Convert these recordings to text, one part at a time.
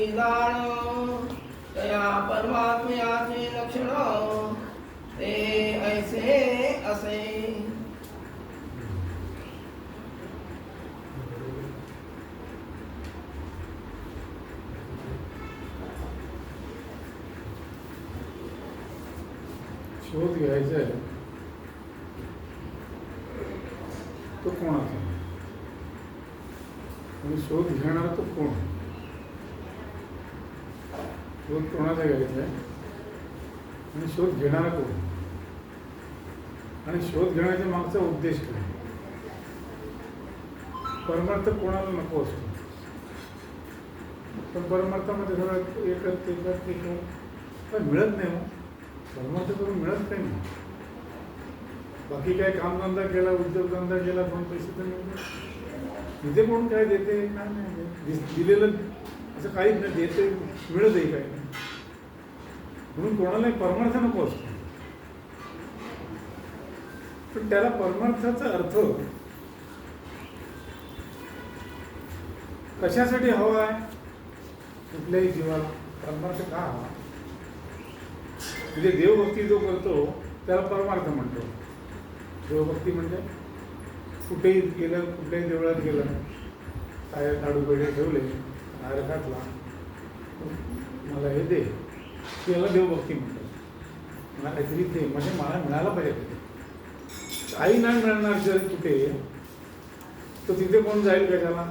नाही जाण तया परमात्म्याचे लक्षण ते ऐसे असे. शोध घ्यायचा आहे तो कोणाचा आणि शोध घेणारा तो कोण. शोध कोणाचा घ्यायचा आहे आणि शोध घेणारा कोण आणि शोध घेण्याच्या मागचा उद्देश काय. परमार्थ कोणाला नको असतो पण परमार्थामध्ये सगळं एकच पण मिळत नाही. परमार्थ करून मिळत काही नाही. बाकी काय कामधंदा केला उद्योगधंदा केला पण पैसे तर मिळते. तिथे कोण काय देते काय नाही दिलेलं असं काहीच नाही. देते मिळतही काही नाही. म्हणून कोणालाही परमार्थ नको असतो. पण त्याला परमार्थाचा अर्थ कशासाठी हवा आहे. कुठल्याही जीवाला परमार्थ का हवा. म्हणजे देवभक्ती जो करतो त्याला परमार्थ म्हणतो. देवभक्ती म्हणजे कुठेही गेलं कुठल्याही देवळात गेलं काय लाडू पेढे ठेवले हार घातला मला हे दे त्याला देवभक्ती म्हणतात. मला काहीतरी दे म्हणजे मला मिळायला पाहिजे. काही नाही मिळणार जर कुठे तर तिथे कोण जाईल का त्याला.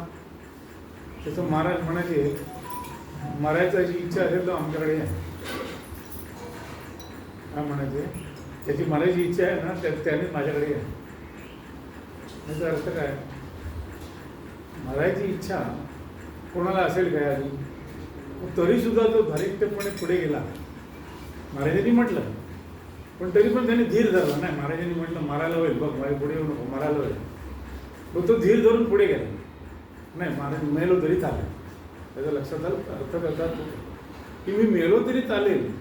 त्याचं महाराज म्हणायचे मरायची इच्छा असेल तर आमच्याकडे आहे. काय म्हणायचे त्याची मरायची इच्छा आहे ना त्याने माझ्याकडे आहे. याचा अर्थ काय मरायची इच्छा कोणाला असेल काय अजून तरी सुद्धा तो धारिष्ट्यपणे पुढे गेला. महाराजांनी म्हटलं पण तरी पण त्याने धीर धरला नाही. महाराजांनी म्हटलं मारायला होईल बघ माझ्या पुढे येऊ नको मारायला होईल. मग तो धीर धरून पुढे गेला. नाही महाराज मेलो तरी चालेल. त्याच्या लक्षात आलं अर्थ करतात की मी मेलो तरी चालेल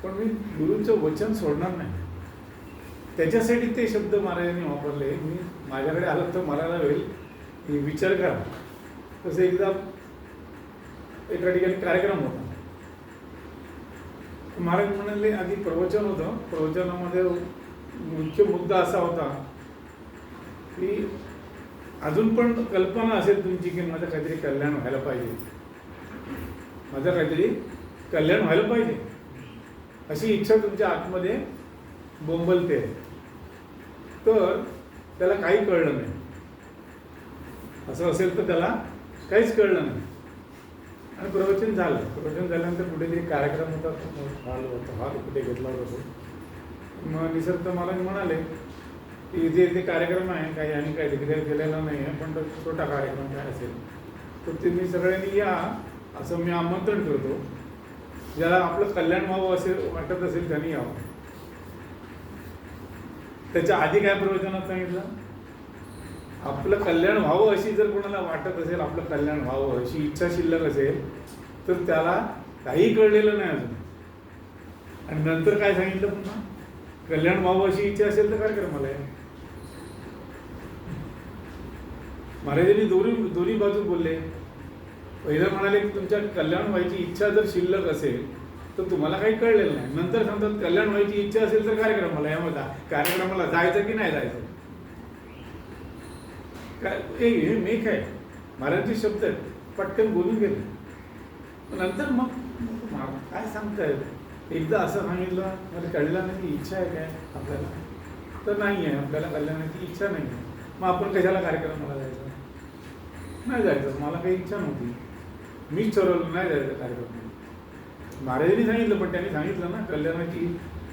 पण मी गुरूंचं वचन सोडणार नाही. त्याच्यासाठी ते शब्द महाराजांनी वापरले. मी माझ्याकडे आलं तर मरायला होईल विचार करा. तसं एकदा एका ठिकाणी कार्यक्रम होता. महाराज म्हणाले आधी प्रवचन होतं. प्रवचनामध्ये मुख्य मुद्दा असा होता की अजून पण कल्पना असेल तुमची की माझं काहीतरी कल्याण व्हायला पाहिजे. माझं काहीतरी कल्याण व्हायला पाहिजे अशी इच्छा तुमच्या आतमध्ये बोंबलते. तर त्याला काही कळलं नाही. असं असेल तर त्याला काहीच कळलं नाही. आणि प्रवचन झालं. प्रवचन झाल्यानंतर कुठेतरी कार्यक्रम होता. हॉल होता. हॉल कुठे घेतला होता. मग निसर्ग मला म्हणाले की इथे कार्यक्रम आहे काही आणि काही डिक्लेअर केलेला नाही आहे पण छोटा कार्यक्रम काय असेल तर तुम्ही सगळ्यांनी या असं मी आमंत्रण करतो. ज्याला आपलं कल्याण व्हावं असेल वाटत असेल त्यांनी यावं. त्याच्या आधी काय प्रवचनात सांगितलं आपलं कल्याण व्हावं अशी जर कोणाला वाटत असेल आपलं कल्याण व्हावं अशी इच्छा शिल्लक असेल तर त्याला काही कळलेलं नाही अजून. आणि नंतर काय सांगितलं पुन्हा कल्याण व्हावं अशी इच्छा असेल तर काय कर मला. महाराजांनी दोन्ही बाजू बोलले. पहिलं म्हणाले की तुमच्या कल्याण व्हायची इच्छा जर शिल्लक असेल तर तुम्हाला काही कळलेलं नाही. नंतर सांगतात कल्याण व्हायची इच्छा असेल तर कार्यक्रमाला यामध्ये कार्यक्रमाला जायचं की नाही जायचं. काय हे मेघ आहे महाराजांचे शब्द आहेत. पटकन बोलून गेले. नंतर मग काय सांगतायत एकदा असं सांगितलं मला कळलं नाही की इच्छा आहे काय आपल्याला तर नाही आहे. आपल्याला कल्याणाची इच्छा नाही आहे. मग आपण कशाला कार्यक्रमाला जायचं. नाही जायचं. मला काही इच्छा नव्हती. मीच ठरवलं नाही जायचं कार्यक्रमाला. महाराजांनी सांगितलं पण त्यांनी सांगितलं ना कल्याणाची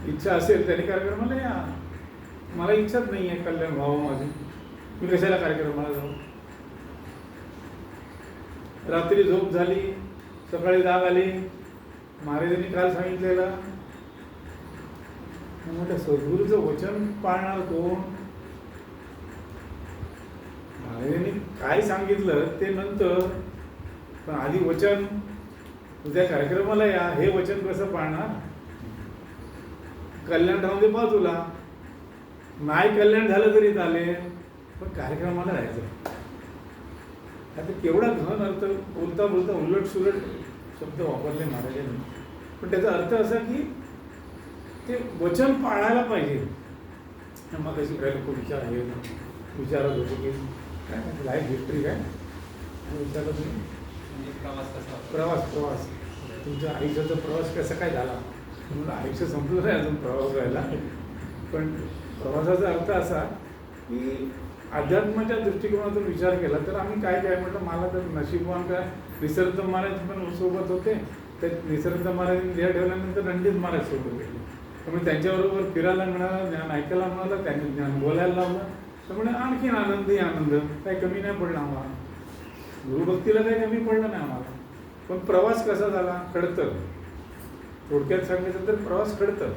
इच्छा असेल त्याने कार्यक्रमाला या. मला इच्छाच नाही आहे कल्याण व्हावं माझी. मी कशाला कार्यक्रमाला जाऊ. रात्री झोप झाली सकाळी जाग आली. महाराजांनी काल सांगितलेलं म्हटलं सद्गुरूचं वचन पाळणार कोण. महाराजांनी काय सांगितलं ते नंतर पण आधी वचन उद्या कार्यक्रमाला या हे वचन कसं पाळणार. कल्याण राहून दे बाजूला. नाही कल्याण झालं तरी चालेल पण कार्यक्रमाला राहायचं. आता केवढा घन अर्थ बोलता बोलता उलट सुलट शब्द वापरले महाराजांनी, पण त्याचा अर्थ असा की ते वचन पाळायला पाहिजे. मग कशी काय लोक विचारत होते की काय लाईफ हिस्ट्री काय विचारत तुम्ही म्हणजे प्रवास तुमच्या आयुष्याचा प्रवास कसा काय झाला. म्हणून आयुष्य संपलं नाही अजून प्रवास व्हायला, पण प्रवासाचा अर्थ असा की अध्यात्माच्या दृष्टिकोनातून विचार केला तर आम्ही काय काय म्हटलं, मला तर नशीबवान काय निसर्ग महाराज पण सोबत होते. त्या निसर्ग महाराजांनी देह ठेवल्यानंतर रणजित महाराज सोबत गेले, त्यामुळे त्यांच्याबरोबर फिरायला मिळालं, ज्ञान ऐकायला मिळालं, त्यांनी ज्ञान बोलायला लावलं. त्यामुळे आणखीन आनंदी आनंद, काही कमी नाही पडला आम्हाला, गुरुभक्तीला काही कमी पडलं नाही आम्हाला. पण प्रवास कसा झाला खडतर, थोडक्यात सांगायचं तर प्रवास खडतर.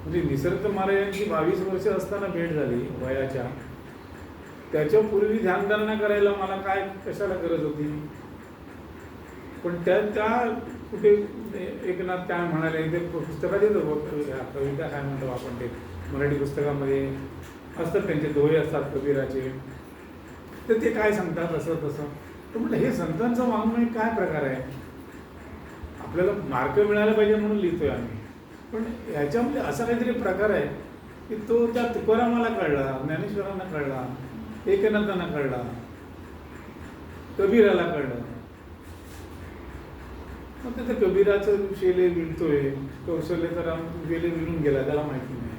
म्हणजे निसर्ग महाराजांची 22 वर्ष असताना भेट झाली वयाच्या, त्याच्यापूर्वी ध्यानधारणा करायला मला काय कशाला गरज होती. पण त्या कुठे एकनाथ काय म्हणाले, ते पुस्तकात येतो कविता काय म्हणतो आपण, ते मराठी पुस्तकामध्ये असतात त्यांचे दोहे असतात कबीराचे, तर ते काय सांगतात असं तसं. तर म्हटलं हे संतांचं वाङ्मय काय प्रकार आहे, आपल्याला मार्क मिळायला पाहिजे म्हणून लिहितोय आम्ही. पण ह्याच्यामध्ये असा काहीतरी प्रकार आहे की तो त्या तुकारामाला कळला, ज्ञानेश्वरांना कळला, एकनाथांना कळला, कबीराला कळलं. मग त्याचं कबीराचं शेले विणतोय, कौशल्य तर गेले विणून गेला, त्याला माहिती नाही.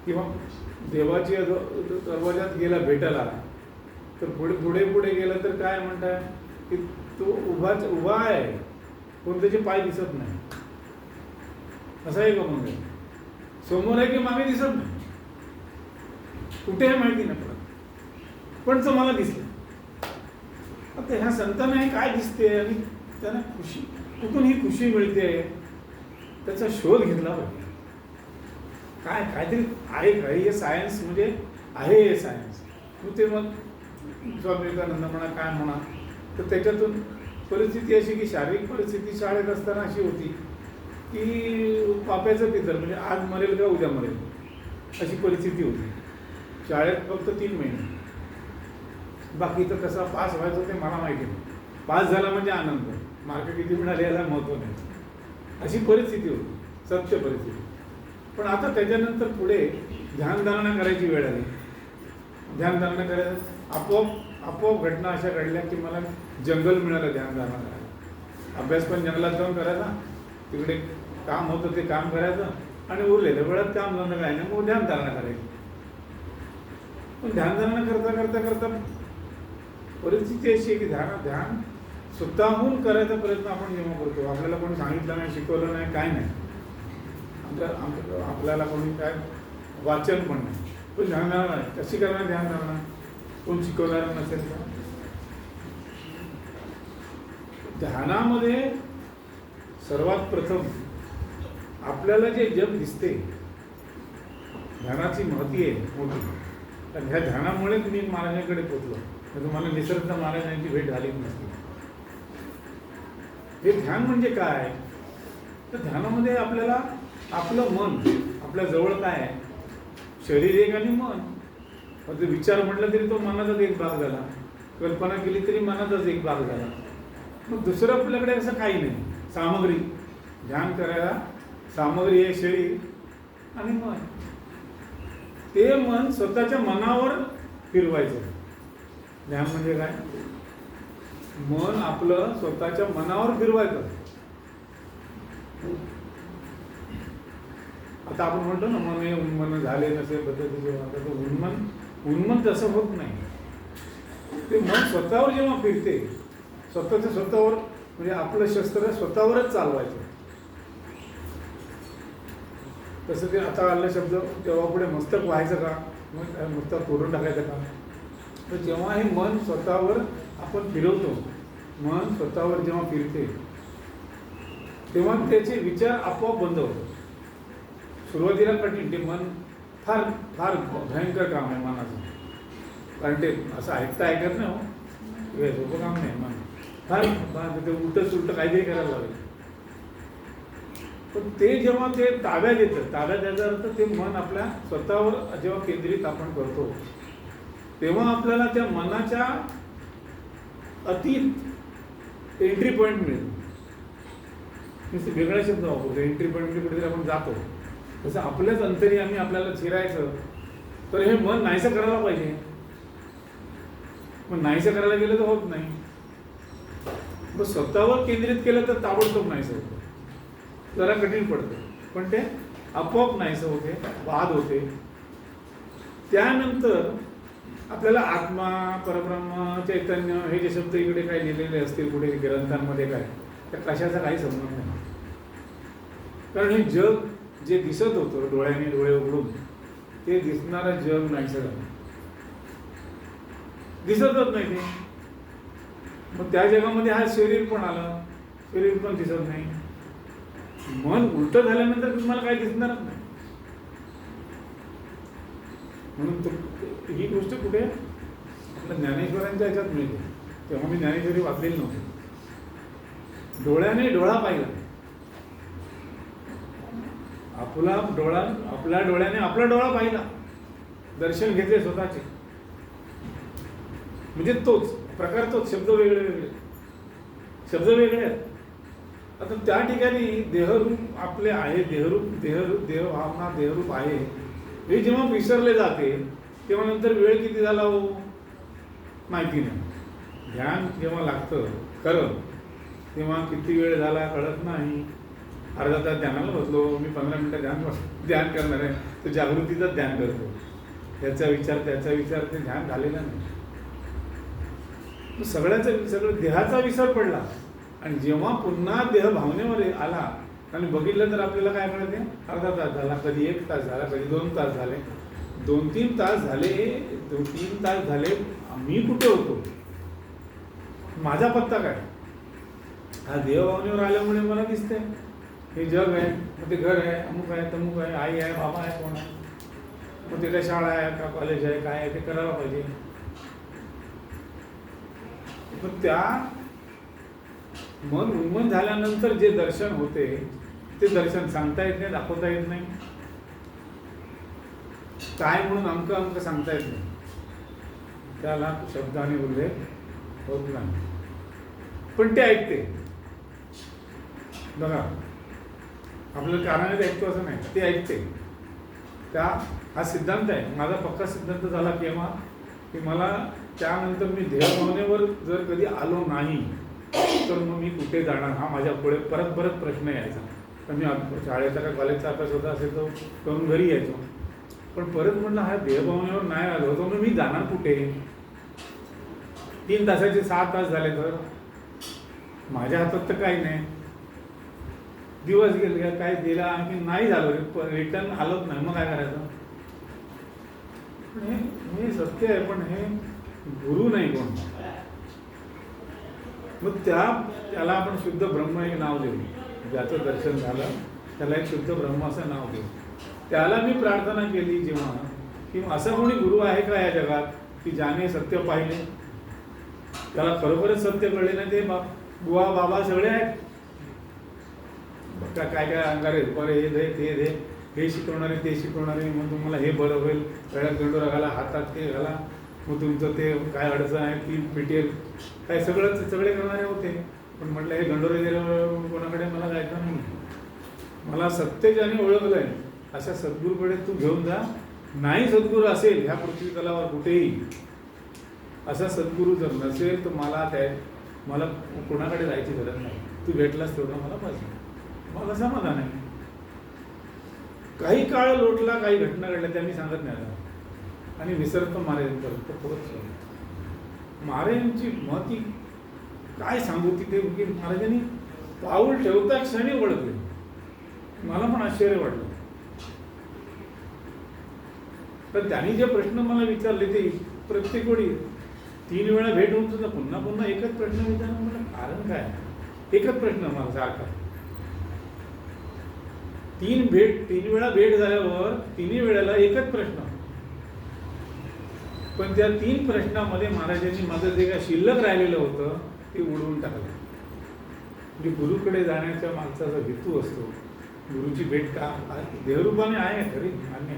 किंवा देवाची दरवाजात गेला भेटायला, तर पुढे पुढे गेला तर काय म्हणताय की तो उभा आहे, पण त्याचे पाय दिसत नाही. असं आहे का म्हणजे समोर आहे की मागे दिसत नाही, कुठे आहे माहिती नाही पडत, पण तो मला दिसलं. आता ह्या संतांना हे काय दिसते आणि त्यांना खुशी कुठून ही खुशी मिळते, त्याचा शोध घेतला पाहिजे. काय काहीतरी आहे का, हे सायन्स म्हणजे आहे हे सायन्स. मग ते मग स्वामी विवेकानंद म्हणा काय म्हणा, तर त्याच्यातून परिस्थिती अशी की शारीरिक परिस्थिती शाळेत असताना अशी होती की पाप्याचं पितर म्हणजे आज मरेल का उद्या मरेल अशी परिस्थिती होती. शाळेत फक्त 3 महिने, बाकी तर कसा पास व्हायचं ते मला माहिती नाही. पास झाला म्हणजे आनंद, मार्क किती मिळाले याला महत्त्व नाही, अशी परिस्थिती होती, सत्य परिस्थिती. पण आता त्याच्यानंतर पुढे ध्यानधारणा करायची वेळ आली. ध्यानधारणा करायचं आपोआप घटना अशा घडल्या की मला जंगल मिळालं ध्यानधारणा करायला. अभ्यास पण जंगलात जाऊन करायचा, तिकडे काम होतं ते काम करायचं, आणि उरलेल्या वेळात काम धंदा काय नाही, मग ध्यानधारणा करायची. पण ध्यानधारणा करता करता करता परिस्थिती अशी आहे की ध्यान स्वतःहून करायचा प्रयत्न आपण जेव्हा करतो, आपल्याला कोणी सांगितलं नाही, शिकवलं नाही, काय नाही, आपल्याला कोणी काय वाचन पण नाही, पण ध्यानधारणा कशी करणार, ध्यानधारणा कोण शिकवणार नसेल का. ध्यानामध्ये सर्वात प्रथम आपल्याला जे जग दिसते, ध्यानाची महती आहे मोठी. तर ह्या ध्यानामुळेच मी महाराजांकडे पोचलो, तर तुम्हाला निसर्ग महाराजांची भेट झालीच नसती. हे ध्यान म्हणजे काय, तर ध्यानामध्ये आपल्याला आपलं मन आपल्या जवळ काय आहे, शरीर एक आणि मन. म्हणजे विचार म्हटलं तरी तो मनाचाच एक भाग झाला, कल्पना केली तरी मनाचाच एक भाग झाला. मग दुसरं आपल्याकडे असं काही नाही. सामग्री ध्यान करायला सामग्री आहे शरीर आणि मन. ते मन स्वतःच्या मनावर फिरवायचं. ध्यान म्हणजे काय, मन आपलं स्वतःच्या मनावर फिरवायचं. आता आपण म्हणतो ना मन हे उन्मन झाले नसे पद्धतीचे, उन्मन तसं होत नाही. ते मन स्वतःवर जेव्हा फिरते, स्वतःवर म्हणजे आपलं शस्त्र स्वतःवरच चालवायचं. तसं ते आता आलं शब्द तेव्हा पुढे मस्तक व्हायचं का, मग मस्तक फोडून टाकायचं का. तर जेव्हा हे मन स्वतःवर आपण फिरवतो, मन स्वतःवर जेव्हा फिरते तेव्हा त्याचे विचार आपोआप बंद होतात. सुरुवातीला कठीण, ते मन फार फार भयंकर काम आहे मनाचं, कारण ते असं ऐकत नाही हो, हे सोपं काम नाही. मन फार ते उलटं काहीतरी करायला लागेल. पण ते जेव्हा ते ताब्यात येतं, ताब्यात याचा अर्थ ते मन आपल्या स्वतःवर जेव्हा केंद्रित आपण करतो, तेव्हा आपल्याला त्या मनाच्या अतीत एंट्री पॉईंट मिळतो. नुसते वेगळा शब्द वापरतो. एंट्री पॉईंट म्हणजे कुठेतरी आपण जातो. तसं आपल्याच अंतरी आम्ही आपल्याला शिरायचं, तर हे मन नाहीसं करायला पाहिजे. पण नाहीसं करायला गेलं तर होत नाही. मग स्वतःवर केंद्रित केलं तर ताबडतोब नाहीसं होतं. जरा कठीण पडतं, पण ते आपोआप नाहीसं होते, वाद होते. त्यानंतर आपल्याला आत्मा, परब्रह्म, चैतन्य हे जे शब्द इकडे काही लिहिलेले असतील कुठे ग्रंथांमध्ये काय, त्या कशाचा काही संबंध नाही. कारण हे जग जे दिसत होतं डोळ्याने डोळे उघडून, ते दिसणारं जग नाहीसं झालं, दिसतच नाही ते. मग त्या जगामध्ये हा शरीर पण आलं, शरीर पण दिसत नाही. मन उलट झाल्यानंतर तुम्हाला काही दिसणारच नाही. म्हणून ही गोष्ट कुठे आपल्या ज्ञानेश्वरांच्या ह्याच्यात मिळते. तेव्हा मी ज्ञानेश्वरी वाचलेली नव्हती. डोळ्याने डोळा पाहिला, आपल्या डोळ्याने आपला डोळा पाहिला, दर्शन घेतले स्वतःचे. म्हणजे तोच प्रकार, तोच शब्द वेगळे, शब्द वेगळे आहेत. आता त्या ठिकाणी देहरूप आपले आहे, देहभावना देहरूप आहे, हे जेव्हा विसरले जाते तेव्हा नंतर वेळ किती झाला हो माहिती नाही. ध्यान जेव्हा लागतं खरं तेव्हा किती वेळ झाला कळत नाही. अर्धा तास ध्यानाला बसलो मी, 15 मिनिटं ध्यान करणार आहे, तो जागृतीचं ध्यान करतो. त्याचा विचार ते ध्यान झालेलं नाही. सगळं देहाचा विसर पडला. आणि जेव्हा पुन्हा देह भावनेमध्ये आला आणि बघितलं तर आपल्याला काय कळते, अर्धा तास झाला, कधी 1 तास झाला, कधी 2 तास झाले, 2-3 तास झाले. मी कुठे होतो, माझा पत्ता काय? हा देहभावनेवर आल्यामुळे मला दिसते हे जग आहे, मग ते घर आहे, अमुक आहे, तमुक आहे, आई आहे, बाबा आहे, कोण आहे, मग ते काय शाळा आहे का कॉलेज आहे, काय आहे ते करायला पाहिजे. पण त्या मन उन्मन झाल्यानंतर जे दर्शन होते ते दर्शन सांगता येत नाही, दाखवता येत नाही. काय म्हणून अंक सांगता येत नाही. त्याला शब्दाने उल्लेख होत नाही, पण ते ऐकते. बघा, आपल्याला कारणाने ऐकतो असं नाही, ते ऐकते. हा सिद्धांत आहे माझा. पक्का सिद्धांत झाला केव्हा की मला त्यानंतर मी देहभावनेवर जर कधी आलो नाही तर मग मी कुठे जाणार, हा माझ्या पुढे परत प्रश्न यायचा. तर मी शाळेचा का कॉलेजचा अभ्यास होता असेल तो करून घरी यायचो. पण परत म्हटलं हा देहभावनेवर नाही आलो तर मग मी जाणार कुठे? 3 तासाचे 6 तास झाले तर माझ्या हातात तर काही नाही. दिवस गेले, काय दिला आणखी नाही झालं, रिटर्न आलोच नाही, मग काय करायचं? पण हे सत्य आहे, पण हे गुरु नाही कोण. मग त्याला आपण शुद्ध ब्रह्म हे नाव देऊ. ज्याचं दर्शन झालं त्याला एक शुद्ध ब्रह्म असं नाव देऊ. त्याला मी प्रार्थना केली जेव्हा की असं कोणी गुरु आहे का या जगात की ज्याने सत्य पाहिले, त्याला खरोखरच सत्य कळले नाही. ते बुवा बाबा सगळे आहेत, काय अंगारे बरे, हे दे ते हे शिकवणारे ते शिकवणारे. मग तुम्हाला हे बरं होईल, गळ्यात गंडोरा घाला, हातात ते घाला, मग तुमचं ते काय अडचण आहे ती पिटेल, काय सगळे करणारे होते. पण म्हटलं हे गंडोरे दिल्यावर कोणाकडे मला जायचं नाही. मला सत्य ज्याने ओळखलंय अशा सद्गुरूकडे तू घेऊन जा. नाही सद्गुरू असेल ह्या पृथ्वी तलावर कुठेही, असा सद्गुरू जर नसेल तर मला कोणाकडे जायची गरज नाही. तू भेटलास तेवढं मला पाहिजे, मला समाधान आहे. काही काळ लोटला, काही घटना घडल्या त्या मी सांगत नाही आता, आणि विसरतो महाराजांपर्यंत. महाराजांची महती काय सांगू तिथे की महाराजांनी पाऊल ठेवता क्षणी ओळखले. मला पण आश्चर्य वाटलं. तर त्यांनी जे प्रश्न मला विचारले ते प्रत्येक वेळी 3 वेळा भेट होऊन सुद्धा पुन्हा पुन्हा एकच प्रश्न विचारला. मला कारण काय, एकच प्रश्न मला सारखा. 3 वेळा भेट झाल्यावर 3 वेळेला एकच प्रश्न. पण त्या 3 प्रश्नामध्ये महाराजांनी माझं जे काय शिल्लक राहिलेलं होतं ते उडवून टाकलं. म्हणजे गुरुकडे जाण्याच्या मागचा जो हेतू असतो, गुरुची भेट का देहरूपाने आहे खरी मान्य,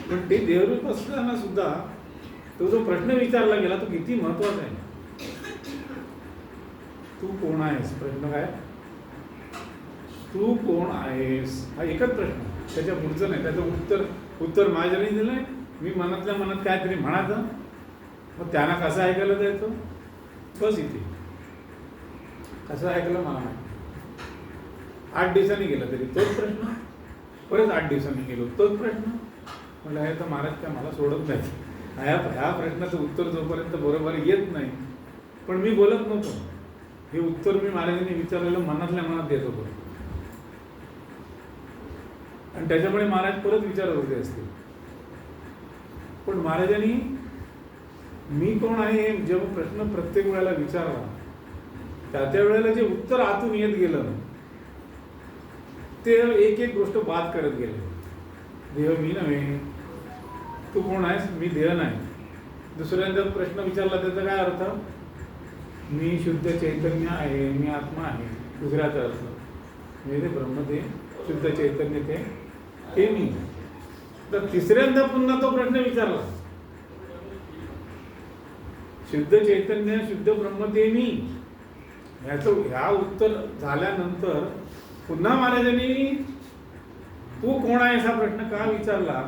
पण ते देहरूप असताना सुद्धा तो जो प्रश्न विचारला गेला तो किती महत्वाचा आहे. तू कोण आहेस? प्रश्न काय? तू कोण आहेस हा एकच प्रश्न, त्याच्या पुढचं नाही. त्याचं उत्तर माझ्याने दिलंय. मी मनातल्या मनात काहीतरी म्हणायचं, मग त्यांना कसं ऐकायला द्यायचं? बस इथे. कसं ऐकलं मला नाही. 8 दिवसांनी गेलं तरी तोच प्रश्न, परत 8 दिवसांनी गेलो तोच प्रश्न. म्हटलं हे तर महाराज काय मला सोडत नाही. ह्या प्रश्नाचं उत्तर जोपर्यंत बरोबर येत नाही, पण मी बोलत नव्हतो. हे उत्तर मी महाराजांनी विचारलेलं मनातल्या मनात देत होतो, आणि त्याच्यामुळे महाराज परत विचारत होते असतील. पण महाराजांनी मी कोण आहे हे जेव्हा प्रश्न प्रत्येक वेळेला विचारला, त्या वेळेला जे उत्तर आतून येत गेलं ते एक एक गोष्ट बाद करत गेले. देह मी नव्हे, तू कोण आहेस? मी देह नाही. दुसऱ्यांदा प्रश्न विचारला त्याचा काय अर्थ? मी शुद्ध चैतन्य आहे, मी आत्मा आहे. दुसऱ्याचा अर्थ म्हणजे ते ब्रह्म, ते शुद्ध चैतन्य, ते मी. तर तिसऱ्यांदा पुन्हा तो प्रश्न विचारला, शुद्ध चैतन्य, शुद्ध ब्रह्म, ते मी. ह्या उत्तर झाल्यानंतर पुन्हा महाराजांनी तू कोण आहेस हा प्रश्न का विचारला?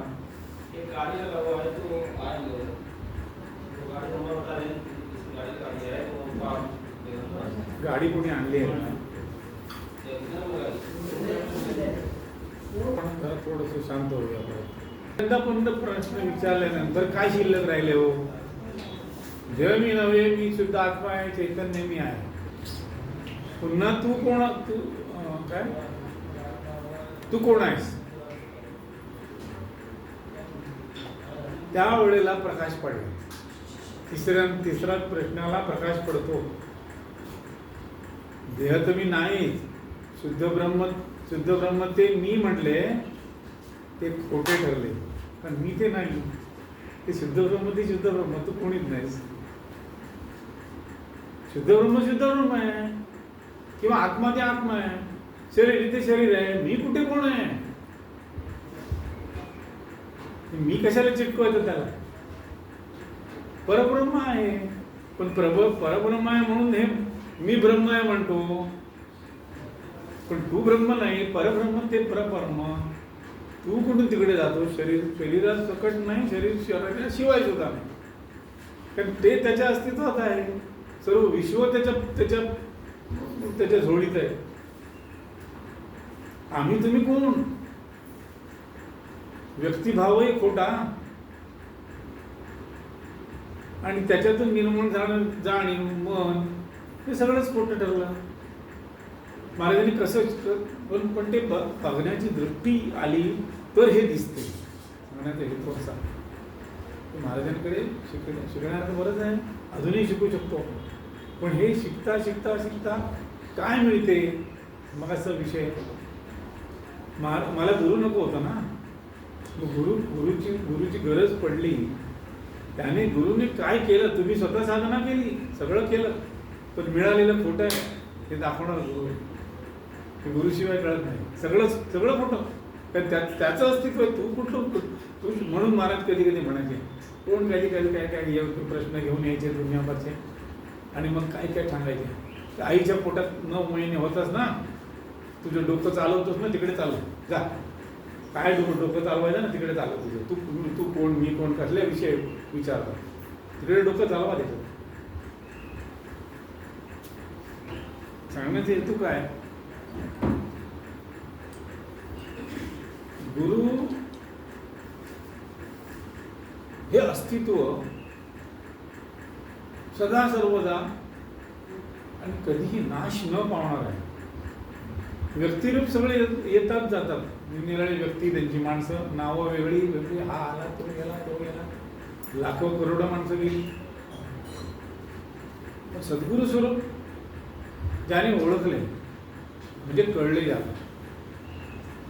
गाडी कोणी आणली आहे ना? थोडस शांत होऊया. पुन्हा प्रश्न विचारल्यानंतर काय शिल्लक राहिले? हो, जय मी नव्हे, मी शुद्ध आत्मा आहे, चैतन्य मी आहे. पुन्हा तू कोण? तू काय? तू कोण आहेस? त्यावेळेला प्रकाश पडला. तिसरा प्रश्नाला प्रकाश पडतो. देह तर मी नाही, शुद्ध ब्रह्म ते मी म्हटले ते खोटे ठरले, पण मी ते नाही. ते शुद्ध ब्रह्म, तू कोणीच नाहीस. शुद्ध ब्रह्म आहे, किंवा आत्मा ते आत्मा आहे, शरीर ते शरीर आहे. मी कुठे कोण आहे? मी कशाला चिटकवायचं त्याला? परब्रह्म आहे, पण परब्रह्म आहे म्हणून हे मी ब्रह्म आहे म्हणतो. पण तू ब्रह्म नाही, परब्रह्म ते परब्रह्म. तू कुठून तिकडे जातो? शरीरात सकट नाही, शरीर शिवाय सुद्धा नाही, कारण ते त्याच्या अस्तित्वात आहे. सर्व विश्व त्याच्या झोळीत आहे. आम्ही तुम्ही कोण? व्यक्तिभावही खोटा, आणि त्याच्यातून निर्माण जाणीव, मन, हे सगळंच खोटं ठरलं. महाराजांनी कसं पण ते बघण्याची दृष्टी आली तर हे दिसते. म्हणण्याचा हेतू असा, महाराजांकडे शिकण्याचं बरंच आहे, अजूनही शिकू शकतो. पण हे शिकता शिकता शिकता काय मिळते? मग असा विषय, मला गुरु नको होता ना. गुरुची गरज पडली. त्याने गुरुने काय केलं? तुम्ही स्वतः साधना केली, सगळं केलं, पण मिळालेलं खोटं आहे हे दाखवणार गुरु. गुरुशिवाय कळत नाही. सगळं खोटं, कारण त्याचं अस्तित्व आहे. तू कुठलं? तू म्हणून महाराज कधी कधी म्हणायचे, कोण कधी काय प्रश्न घेऊन यायचे दुनियाभरचे, आणि मग काय सांगायचे? आईच्या पोटात 9 महिने होतास ना, तुझं डोकं चालवतोस ना, तिकडे चालव जा. काय डोकं चालवायचं ना, तिकडे चालव तुझं. तू कोण, मी कोण, कसल्या विषय विचारतात, तिकडे डोकं चालवा. त्याच्यात सांगण्याचा हेतू काय? गुरु हे अस्तित्व सदा सर्वदा आणि कधीही नाश न पावणार आहे. व्यक्तिरूप सगळे येतात जातात, निराळी व्यक्ती, त्यांची माणसं, नावं वेगळी, हा आला, तो गेला, लाखो करोडो माणसं गेली. सद्गुरु स्वरूप ज्याने ओळखले म्हणजे कळले जातं,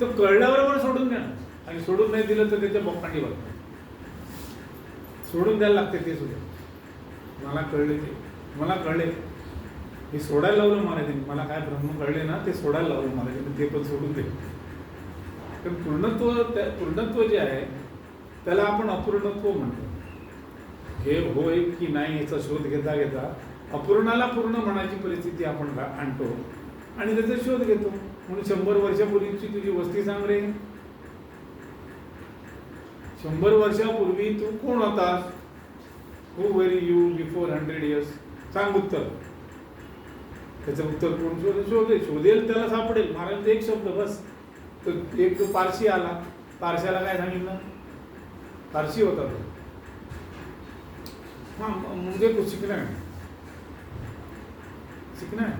तर कळल्याबरोबर सोडून द्या. आणि सोडून नाही दिलं तर त्याच्या बोकांडी बघतात. सोडून द्यायला लागते ते सुद्धा. मला कळले हे सोडायला लावलं महाराजांनी. मला काय ब्रह्म कळले ना, ते सोडायला लावलं महाराजांनी, ते पण सोडून दे. पण पूर्णत्व जे आहे त्याला आपण अपूर्णत्व म्हणतो. हे होय की नाही याचा शोध घेता घेता अपूर्णाला पूर्ण म्हणायची परिस्थिती आपण आणतो आणि त्याचा शोध घेतो. म्हणून 100 वर्षापूर्वीची तुझी वस्ती सांग रे. 100 वर्षापूर्वी तू कोण होतास? हू वर यू बिफोर 100 years? सांग उत्तर. त्याचं उत्तर कोण शोधेल त्याला सापडेल. महाराज एक शब्द बस. तर एक तो पारशी आला. पारशाला काय सांगितलं? पारशी होता तो. म्हणजे कुछ शिकना है. शिकना है.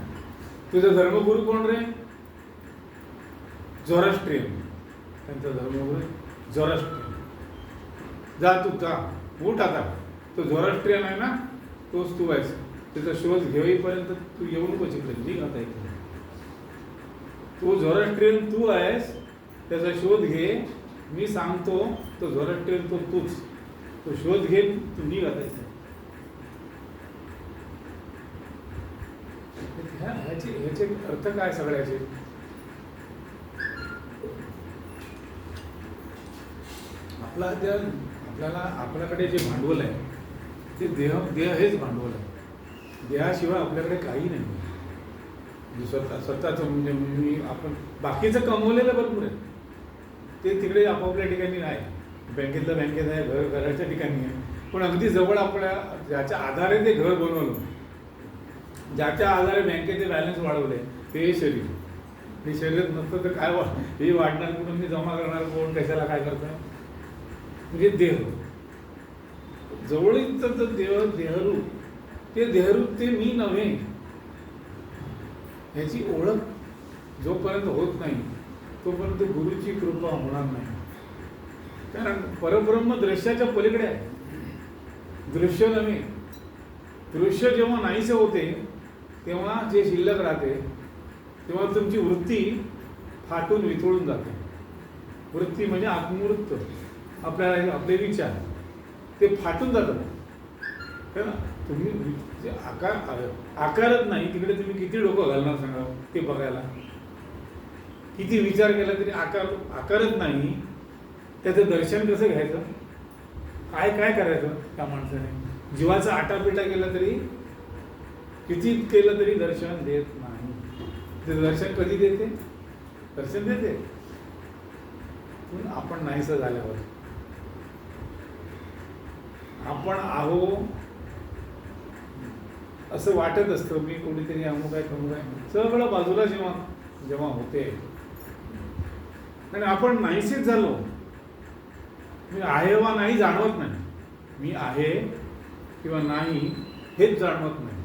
तुझा धर्मगुरू कोण रे? झोराष्ट्रियन. त्यांचा धर्मगुरू झोराष्ट्रियन. जा तू जा, उठ आता. तो झोराष्ट्रियन आहे ना, तोच तू आहेस. त्याचा शोध घेईपर्यंत तू येऊ नको शिकलं. ठीक आता इथे तो झोराष्ट्रियन तू आहेस, त्याचा शोध घे. मी सांगतो तो झोराष्ट्रियन तो तूच. तो शोध घे, तू निघ आता इथे. ह्याचे अर्थ काय सगळ्याचे? आपल्याकडे जे भांडवल आहे ते देह हेच भांडवल आहे. देहाशिवाय आपल्याकडे काही नाही. स्वतःचं म्हणजे आपण बाकीचं कमवलेलं भरपूर आहे, ते तिकडे आपापल्या ठिकाणी नाही. बँकेत आहे, घराच्या ठिकाणी आहे. पण अगदी जवळ आपल्या ज्याच्या आधारे ते घर बनवलं, ज्याच्या आधारे बँकेचे बॅलन्स वाढवले, ते शरीर. हे शरीर नसतं तर काय हे वाढणार कुठून? मी जमा करणार कोण? कशाला काय करतं? म्हणजे देह जवळच देहरूप. ते देहरूप ते मी नव्हे. ह्याची ओळख जोपर्यंत होत नाही तोपर्यंत गुरुची कृपा होणार नाही. कारण परब्रह्म दृश्याच्या पलीकडे आहे. दृश्य नव्हे. दृश्य जेव्हा नाहीसे होते तेव्हा जे शिल्लक राहते तेव्हा तुमची वृत्ती फाटून विथळून जाते. वृत्ती म्हणजे आत्मवृत्त, आपले विचार ते फाटून जातात. तुम्ही जे आकारच नाही तिकडे तुम्ही किती डोकं घालणार सांगा ते बघायला. किती विचार केला तरी आकारच नाही. त्याचं दर्शन कसं घ्यायचं? काय करायचं त्या माणसाने? जीवाचा आटापिटा केला तरी, किती केलं तरी दर्शन देत नाही. ते दर्शन कधी देते? दर्शन देते पण आपण नाहीसं झाल्यावर. आपण आहो असं वाटत असतं. मी कोणीतरी अमुक आहे तमुक आहे, सगळं बाजूला जेव्हा होते आणि आपण नाहीसेच झालो. मी आहे वा नाही जाणवत नाही. मी आहे किंवा नाही हेच जाणवत नाही.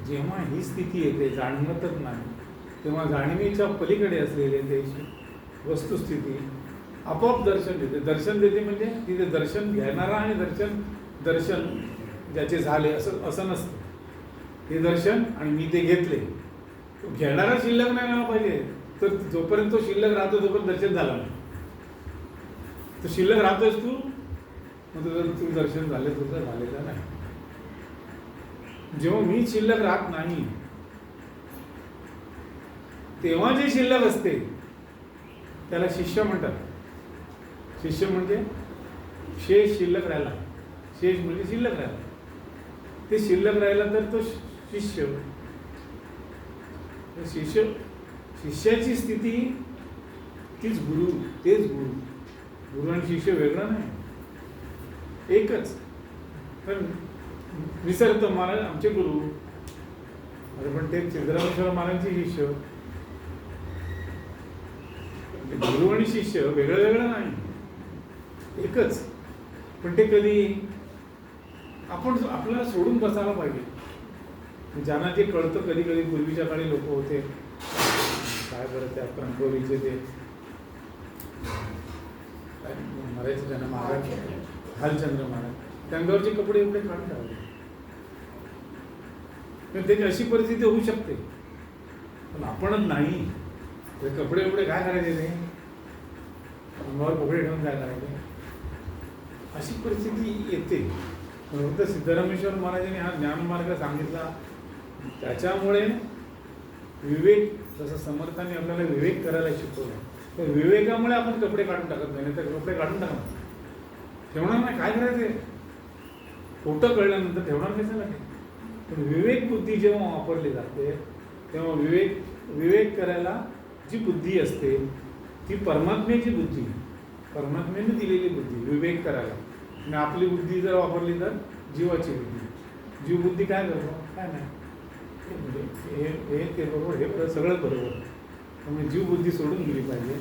जेव्हा ही स्थिती येते, जाणवतच नाही, तेव्हा जाणीवेच्या पलीकडे असलेले ते वस्तुस्थिती आपोआप दर्शन देते. दर्शन देते म्हणजे तिथे दर्शन घेणारा आणि दर्शन ज्याचे झाले असं नसतं. ते दर्शन आणि मी ते घेतले. घेणारा शिल्लक नाही राहिला पाहिजे. तर जोपर्यंत तो शिल्लक राहतो तोपर्यंत दर्शन झाला नाही. तो शिल्लक राहतोस तू, मग तू दर्शन झाले तुझं झालेलं नाही. जेव्हा मी शिल्लक राहत नाही तेव्हा जे शिल्लक असते त्याला शिष्य म्हणतात. शिष्य म्हणजे शेष शिल्लक राहिला. शेष म्हणजे शिल्लक राहिला. ते शिल्लक राहिला तर तो शिष्य. शिष्याची स्थिती तीच गुरु. तेच गुरु आणि शिष्य वेगळं नाही, एकच. पण विसरतो महाराज आमचे गुरु, अरे पण ते सिद्धरामेश्वर महाराजांचे शिष्य. गुरु आणि शिष्य वेगळं वेगळं नाही, एकच. पण ते कधी आपण आपल्याला सोडून बसायला पाहिजे. ज्यांना जे कळतं, कधी कधी पूर्वीच्या काळी लोक होते काय करत त्या कणकवलीचे ते मरायचे त्यांना महाराज भालचंद्र महाराज, त्यांच्यावरचे कपडे एवढे काढून टाकले. त्याची अशी परिस्थिती होऊ शकते. पण आपणच नाही. ते कपडे एवढे काय करायचे? ते अंगावर कपडे ठेवून काय करायचे? अशी परिस्थिती येते. फक्त सिद्धरामेश्वर महाराजांनी हा ज्ञानमार्ग सांगितला. त्याच्यामुळे विवेक, जसं समर्थांनी आपल्याला विवेक करायला शिकवलं, तर विवेकामुळे आपण कपडे काढून टाकत नाही. तर कपडे काढून टाकणार, ठेवणार नाही. काय करायचे? खोटं कळल्यानंतर ठेवणार कशाला? पण विवेक बुद्धी जेव्हा वापरली जाते तेव्हा विवेक करायला जी बुद्धी असते ती परमात्म्याची बुद्धी, परमात्म्याने दिलेली बुद्धी विवेक करायला. आणि आपली बुद्धी जर वापरली तर जीवाची बुद्धी. जीव बुद्धी काय करतो? काय नाही, हे ते बरोबर, हे सगळं बरोबर. त्यामुळे जीव बुद्धी सोडून गेली पाहिजे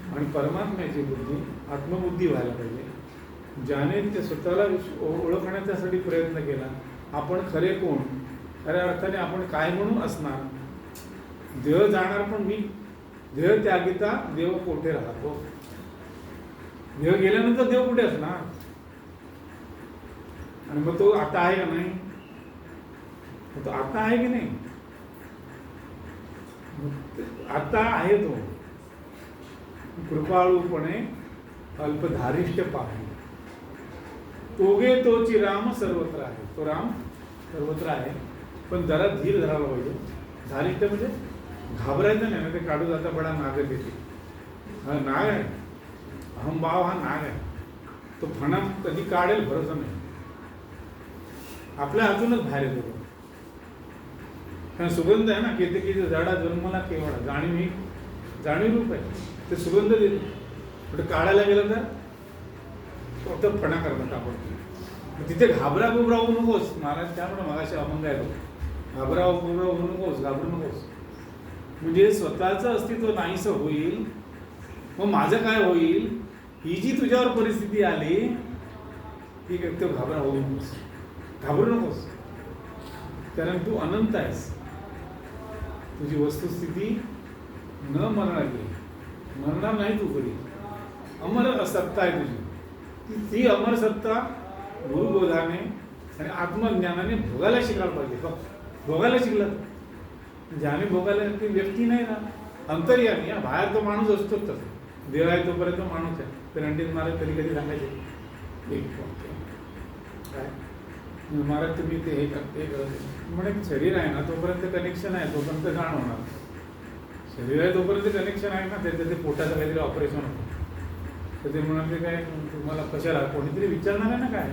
आणि परमात्म्याची बुद्धी आत्मबुद्धी व्हायला पाहिजे. ज्याने ते स्वतःला ओळखण्याच्यासाठी प्रयत्न केला, आपण खरे कोण, खऱ्या अर्थाने आपण काय म्हणून असणार. देह जाणार पण मी, देह त्यागिता देव कोठे राहतो. देह गेल्यानंतर देव कुठे असणार. आणि मग तो आता आहे का नाही, तो आता आहे की नाही, आता आहे तो. कृपाळूपणे अल्पधारिष्ट पाही, तोगे तोची राम सर्वत्र आहे. तो राम सर्वत्र आहे, पण जरा धीर धरायला पाहिजे. धारिष्ट म्हणजे घाबरायचं नाही ना, ते काढू जाता बडा नाग येते. हा नाग आहे, अहमभाव हा नाग आहे. तो फणा कधी काढेल भरोसा नाही, आपल्या हातूनच बाहेर येतो. कारण सुगंध आहे ना, केतकीचा झाडा जन्मला केवढा, जाणीव रूप आहे, ते सुगंध देतो. पण काढायला गेलं तर फक्त फणा करतात आपण. तिथे घाबरा गुबरा होऊ नकोस. महाराज त्यामुळे मगाशी अभंग आहे तो, घाबरा गुबरा होऊ नकोस, घाबरू नकोस. म्हणजे स्वतःचं अस्तित्व नाहीसं होईल, मग माझं काय होईल, ही जी तुझ्यावर परिस्थिती आली ती तो घाबरा होऊ नकोस, घाबरू नकोस. कारण तू अनंत आहेस. तुझी वस्तुस्थिती न मरणारी, मरणार नाही तू कधी. अमर सत्ता आहे तुझी. ती अमर सत्ता गुरुबोधाने आणि आत्मज्ञानाने भोगायला शिकायला पाहिजे. भोगायला शिकला, ज्याने भोगायला ती व्यक्ती नाही ना, अंतर्यामी. बाहेर तो माणूस असतोच तसं, देव आहे तोपर्यंत माणूस आहे. तर रणजित महाराज कधी कधी सांगायचे एक काय, महाराज तुम्ही ते हे करत म्हणे, शरीर आहे ना तोपर्यंत कनेक्शन आहे, तोपर्यंत जाण होणार. शरीर आहे तोपर्यंत कनेक्शन आहे ना, त्याचं ते पोटाचं काहीतरी ऑपरेशन होतं. तर ते म्हणाले काय, तुम्हाला कशाला, कोणीतरी विचारणार आहे ना काय,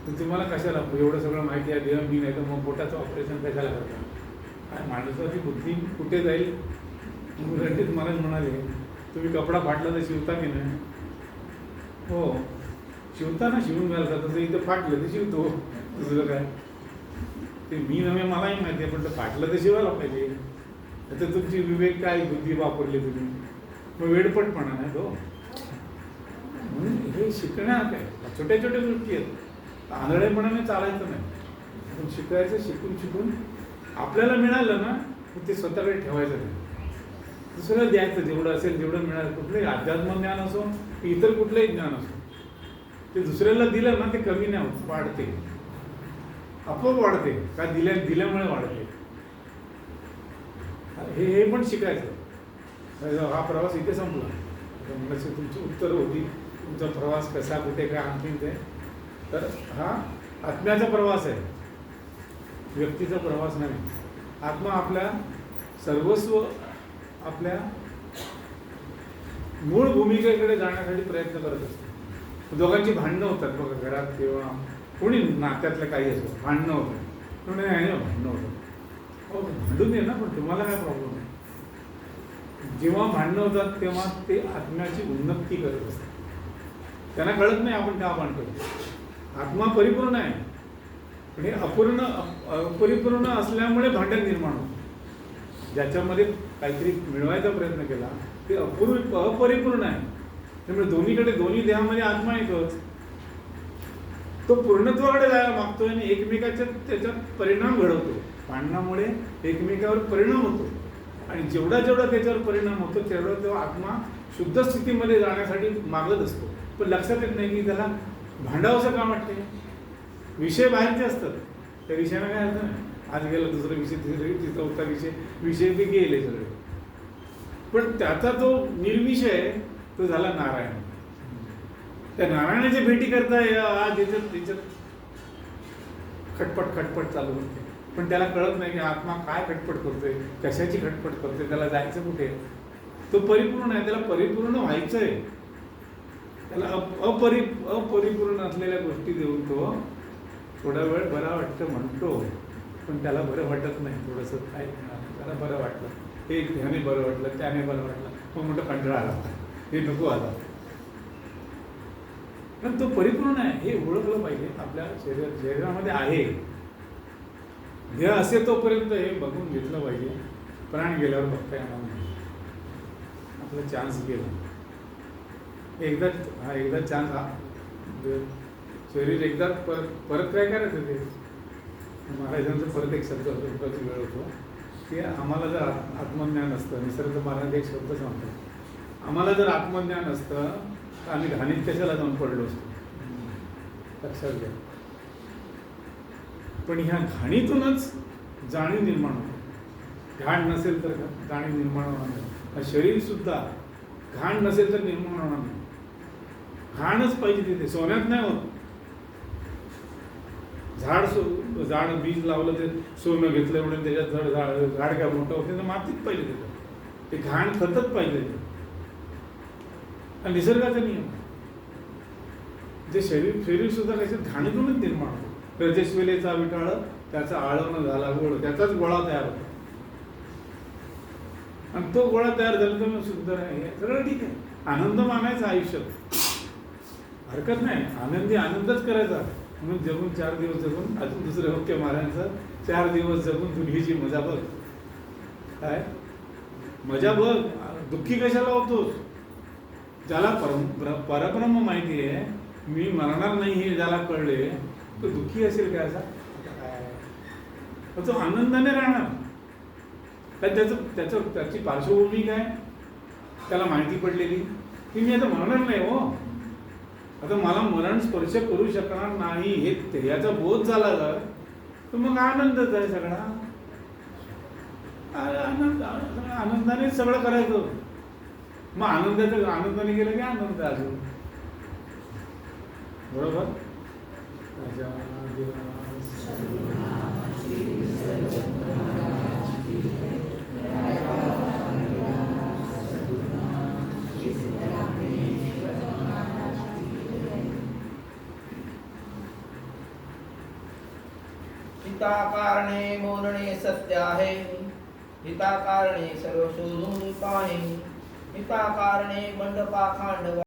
तर तुम्हाला कशाला एवढं सगळं माहिती आहे, देह मी नाही तर मग पोटाचं ऑपरेशन कशाला करता. काय माणसाची बुद्धी कुठे जाईल. रणजित महाराज म्हणाले, तुम्ही कपडा फाटला तर शिवता की नाही. हो शिवताना शिवून घालता, तसं इथं फाटलं तर शिवतो. दुसरं काय ते मी नव्हे, मलाही माहिती आहे, पण ते फाटलं तर शिवायला पाहिजे. आता तुमची विवेक काय बुद्धी वापरली तुम्ही, मग वेडपटपणा नाही तो. म्हणून हे शिकण्यात आहे, छोट्या छोट्या गोष्टी आहेत. आंधळेपणाने चालायचं नाही, पण शिकायचं. शिकून आपल्याला मिळालं ना ते स्वतःकडे ठेवायचं नाही, दुसऱ्याला द्यायचं. जेवढं असेल जेवढं मिळालं, कुठलंही अध्यात्म ज्ञान असो इतर कुठलंही ज्ञान असो, ते दुसऱ्याला दिलं ना ते कमी नाही होत, वाढते, आपोआप वाढते. का दिल्यामुळे वाढते. हे पण शिकायचं. हा प्रवास इथे संपला. तुमची उत्तर होती, तुमचा प्रवास कसा, कुठे काय, आणखीन ते. तर हा आत्म्याचा प्रवास आहे, व्यक्तीचा प्रवास नाही. आत्मा आपल्या सर्वस्व, आपल्या मूळ भूमिकेकडे जाण्यासाठी प्रयत्न करत असतो. दोघांची भांडणं होतात बघा घरात, किंवा कोणी नात्यातलं काही असो, भांडणं होतं. भांडणं होतं, हो भांडून ये ना, पण तुम्हाला काय प्रॉब्लेम आहे. जेव्हा भांडणं होतात तेव्हा ते आत्म्याची उन्नती करत असतात. त्यांना कळत नाही आपण का भांडतो. आत्मा परिपूर्ण आहे, पण हे अपरिपूर्ण असल्यामुळे भांडण निर्माण होतं. ज्याच्यामध्ये काहीतरी मिळवायचा प्रयत्न केला ते अपरिपूर्ण आहे. त्यामुळे दोन्ही देहामध्ये आत्मा येतोच. तो पूर्णत्वाकडे जायला मागतोय आणि एकमेकाच्या त्याच्यात परिणाम घडवतो. भांडणामुळे एकमेकावर परिणाम होतो, आणि जेवढा त्याच्यावर परिणाम होतो तेवढा तो आत्मा शुद्ध स्थितीमध्ये जाण्यासाठी मागत असतो. पण लक्षात येत नाही की त्याला भांडावंसं का वाटते. विषय बाहेरचे असतात, त्या विषयाला काय अर्थ नाही. आज गेला दुसरा विषय, तिसरा चौथा विषय ते गेले सगळे. पण त्याचा तो निर्विषय तो झाला नारायण. त्या नारायणाची भेटी करता आज त्याच्यात खटपट चालू होते. पण त्याला कळत नाही की आत्मा काय खटपट करतोय, कशाची खटपट करतोय, त्याला जायचं कुठे. तो परिपूर्ण आहे, त्याला परिपूर्ण व्हायचं आहे. त्याला अपरिपूर्ण असलेल्या गोष्टी देऊन तो थोडा वेळ बरा वाटतं म्हणतो, पण त्याला बरं वाटत नाही. थोडंसं काय त्याला बरं वाटलं, हे ह्याने बरं वाटलं, त्याने बरं वाटलं, मग मोठं कंटाळा आला, हे नको आला. पण तो परिपूर्ण आहे हे ओळखलं पाहिजे. आपल्या शरीरामध्ये आहे, देह असे तोपर्यंत हे बघून घेतलं पाहिजे. प्राण गेल्यावर बघता येणार नाही. आपला चान्स गेला एकदा चान्स हा शरीर एकदा परत काय करायचं ते महाराजांचं परत एक शब्द होतो वेळ होतो की आम्हाला जर आत्मज्ञान असतं, निसर्ग महाराज एक शब्द सांगतात, आम्हाला जर आत्मज्ञान असतं तर आम्ही घाणीत कशाला जाऊन पडलो असतो, लक्षात घ्या. पण ह्या घाणीतूनच जाणीव निर्माण होते. घाण नसेल तर जाणीव निर्माण होणार नाही. शरीर सुद्धा घाण नसेल तर निर्माण होणार नाही. घाणच पाहिजे तिथे, सोन्यात नाही होत. झाड बीज लावलं ते सोनं घेतलं म्हणून त्याच्यात झाड काय मोठं होते तर मातीत पाहिजे तिथं, ते घाण खतच पाहिजे. आणि निसर्गाचा नियम जे शरीर सुद्धा कशात घाणीतूनच निर्माण होतं. रजस्वेलेचा विटाळ त्याचा आळवणं झाला गोळ, त्याचाच गोळा तयार होतो. आणि तो गोळा तयार झाला तर मग सुंदर आहे, सगळं ठीक आहे. आनंद मानायचा आयुष्यात, हरकत नाही. आनंदी आनंदच करायचा. म्हणून जगून 4 दिवस जगून अजून दुसरे वाक्य महाराजांचं, 4 दिवस जगून दुनियेची मजा बघ. काय मजा बघ, दुःखी कशाला होतोस? ज्याला परब्रह्म माहिती आहे, मी मरणार नाही हे ज्याला कळले, तो दुःखी असेल काय असा? तो आनंदाने राहणार. त्याची पार्श्वभूमी काय, त्याला माहिती पडलेली की मी आता मरणार नाही हो, आता मला मरण स्पर्श करू शकणार नाही हे याचा बोध झाला तर मग आनंदच आहे सगळा. आनंदाने सगळं करायचं. मग आनंदाने गेलं की आनंद अजून, बरोबर. हिता कारणे बोलणे सत्य आहे, हिता कारणे सर्व शोधून पाहे, हिता कारणे बंड पाखांड